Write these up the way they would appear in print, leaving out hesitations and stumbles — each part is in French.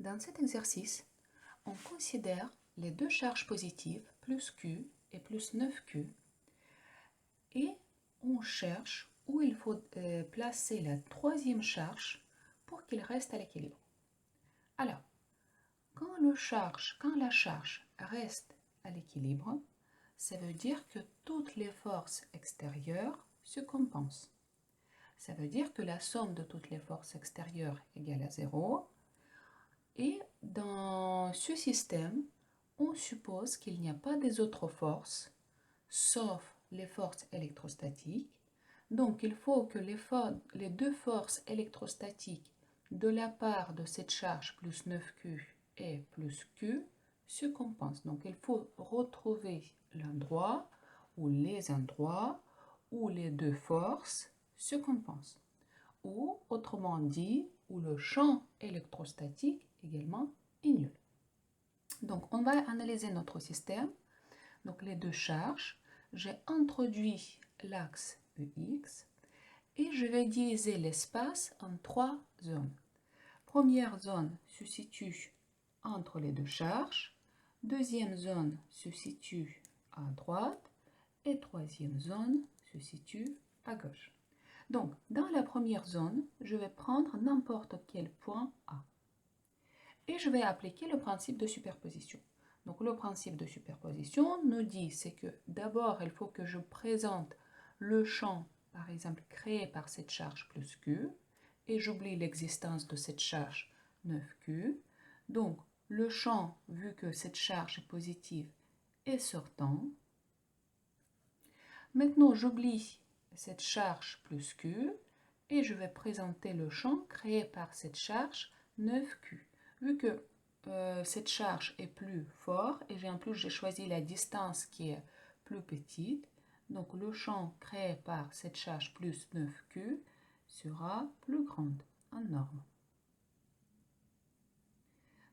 Dans cet exercice, on considère les deux charges positives, plus Q et plus 9Q, et on cherche où il faut placer la troisième charge pour qu'il reste à l'équilibre. Alors, quand la charge reste à l'équilibre, ça veut dire que toutes les forces extérieures se compensent. Ça veut dire que la somme de toutes les forces extérieures égale à 0. Et dans ce système, on suppose qu'il n'y a pas des autres forces, sauf les forces électrostatiques. Donc, il faut que les deux forces électrostatiques de la part de cette charge plus 9Q et plus Q se compensent. Donc, il faut retrouver l'endroit ou les endroits où les deux forces se compensent. Ou, autrement dit, où le champ électrostatique également est nul. Donc, on va analyser notre système. Donc, les deux charges. J'ai introduit l'axe EX et je vais diviser l'espace en trois zones. Première zone se situe entre les deux charges. Deuxième zone se situe à droite. Et troisième zone se situe à gauche. Donc, dans la première zone, je vais prendre n'importe quel point A. Et je vais appliquer le principe de superposition. Donc, le principe de superposition nous dit, c'est que d'abord, il faut que je présente le champ, par exemple, créé par cette charge plus Q, et j'oublie l'existence de cette charge 9Q. Donc, le champ, vu que cette charge est positive, est sortant. Maintenant, j'oublie cette charge plus Q et je vais présenter le champ créé par cette charge 9Q. Vu que cette charge est plus forte et en plus j'ai choisi la distance qui est plus petite, donc le champ créé par cette charge plus 9Q sera plus grande en norme.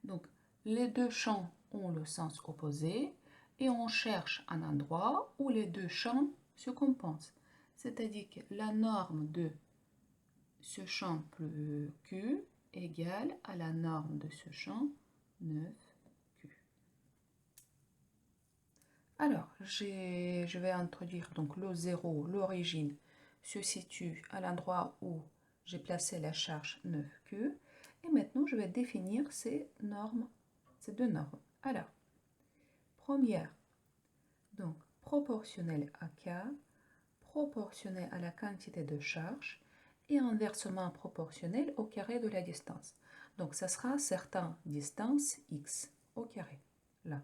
Donc les deux champs ont le sens opposé et on cherche un endroit où les deux champs se compensent. C'est-à-dire que la norme de ce champ plus Q égale à la norme de ce champ 9Q. Alors, je vais introduire donc le 0, l'origine se situe à l'endroit où j'ai placé la charge 9Q. Et maintenant, je vais définir ces deux normes. Alors, première, donc proportionnelle à K, proportionnel à la quantité de charge et inversement proportionnel au carré de la distance. Donc, ça sera certaine distance x au carré, là.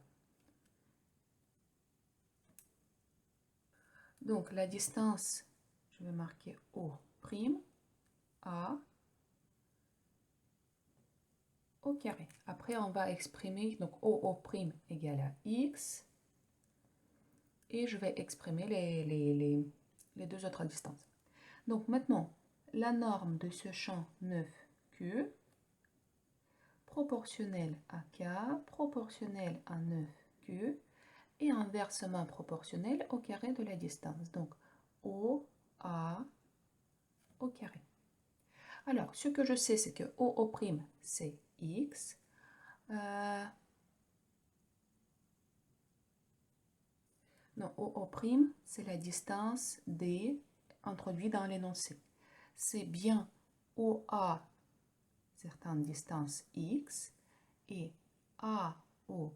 Donc, la distance, je vais marquer O', A au carré. Après, on va exprimer, donc O' égale à x, et je vais exprimer les deux autres distances. Donc, maintenant, la norme de ce champ 9Q, proportionnel à K, proportionnel à 9Q, et inversement proportionnel au carré de la distance. Donc, OA au carré. Alors, ce que je sais, c'est que OO', c'est x. Non, OO', c'est la distance D introduite dans l'énoncé. C'est bien OA, certaine distance x, et AO',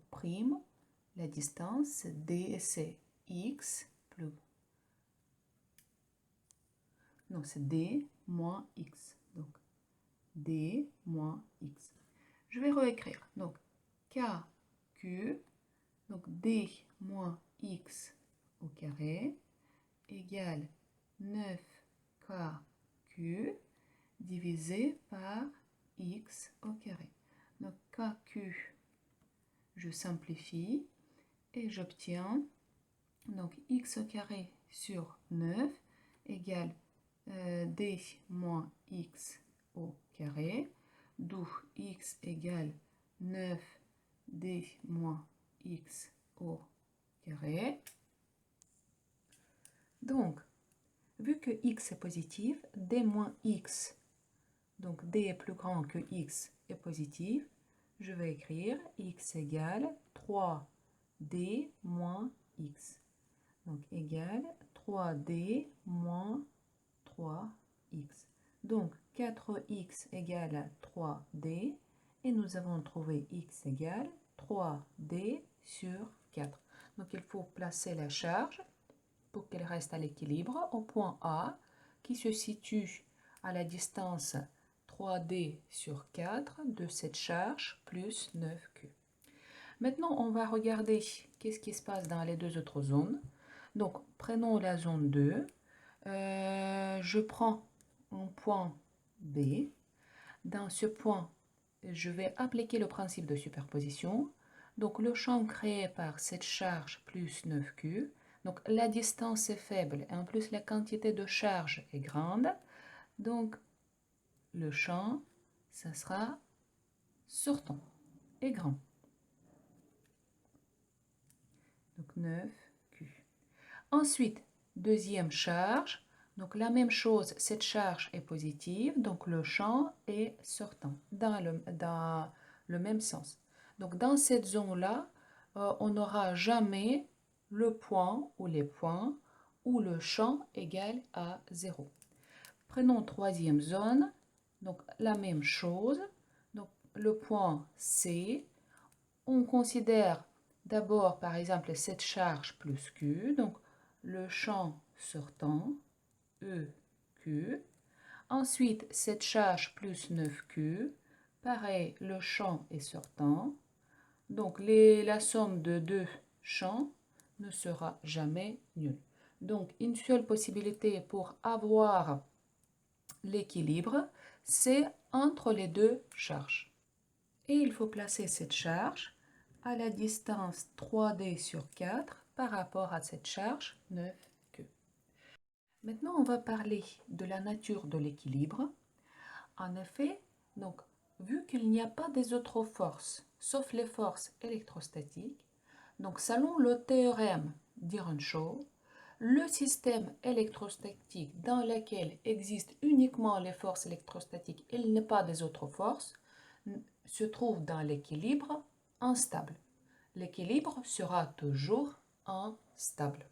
la distance D, c'est x plus... Non, c'est D moins x. Donc, D moins x. Je vais réécrire. Donc, KQ, donc D moins x au carré, égale 9KQ divisé par x au carré. Donc, KQ, je simplifie et j'obtiens donc x au carré sur 9 égale d moins x au carré, d'où x égale 9d moins x au carré. Donc, vu que x est positif, d moins x, donc d est plus grand que x est positif, je vais écrire x égale 3d moins x. Donc, égale 3d moins 3x. Donc, 4x égale 3d. Et nous avons trouvé x égale 3d sur 4. Donc, il faut placer la charge pour qu'elle reste à l'équilibre au point A qui se situe à la distance 3d sur 4 de cette charge plus 9q. Maintenant, on va regarder qu'est-ce qui se passe dans les deux autres zones. Donc, prenons la zone 2. Je prends un point B. Dans ce point, je vais appliquer le principe de superposition. Donc, le champ créé par cette charge plus 9q. Donc, la distance est faible et en plus, la quantité de charge est grande. Donc, le champ, ça sera sortant et grand. Donc, 9q. Ensuite, deuxième charge. Donc, la même chose, cette charge est positive. Donc, le champ est sortant dans le même sens. Donc, dans cette zone-là, on n'aura jamais le point ou les points où le champ égale à 0. Prenons troisième zone. Donc, la même chose. Donc, le point C. On considère d'abord, par exemple, cette charge plus Q. Donc, le champ sortant, EQ. Ensuite, cette charge plus 9Q. Pareil, le champ est sortant. Donc, la somme de deux champs ne sera jamais nulle. Donc, une seule possibilité pour avoir l'équilibre, c'est entre les deux charges. Et il faut placer cette charge à la distance 3D sur 4 par rapport à cette charge 9Q. Maintenant, on va parler de la nature de l'équilibre. En effet, donc, vu qu'il n'y a pas des autres forces, sauf les forces électrostatiques, donc selon le théorème d'Earnshaw, le système électrostatique dans lequel existent uniquement les forces électrostatiques et il n'y a pas des autres forces, se trouve dans l'équilibre instable. L'équilibre sera toujours instable.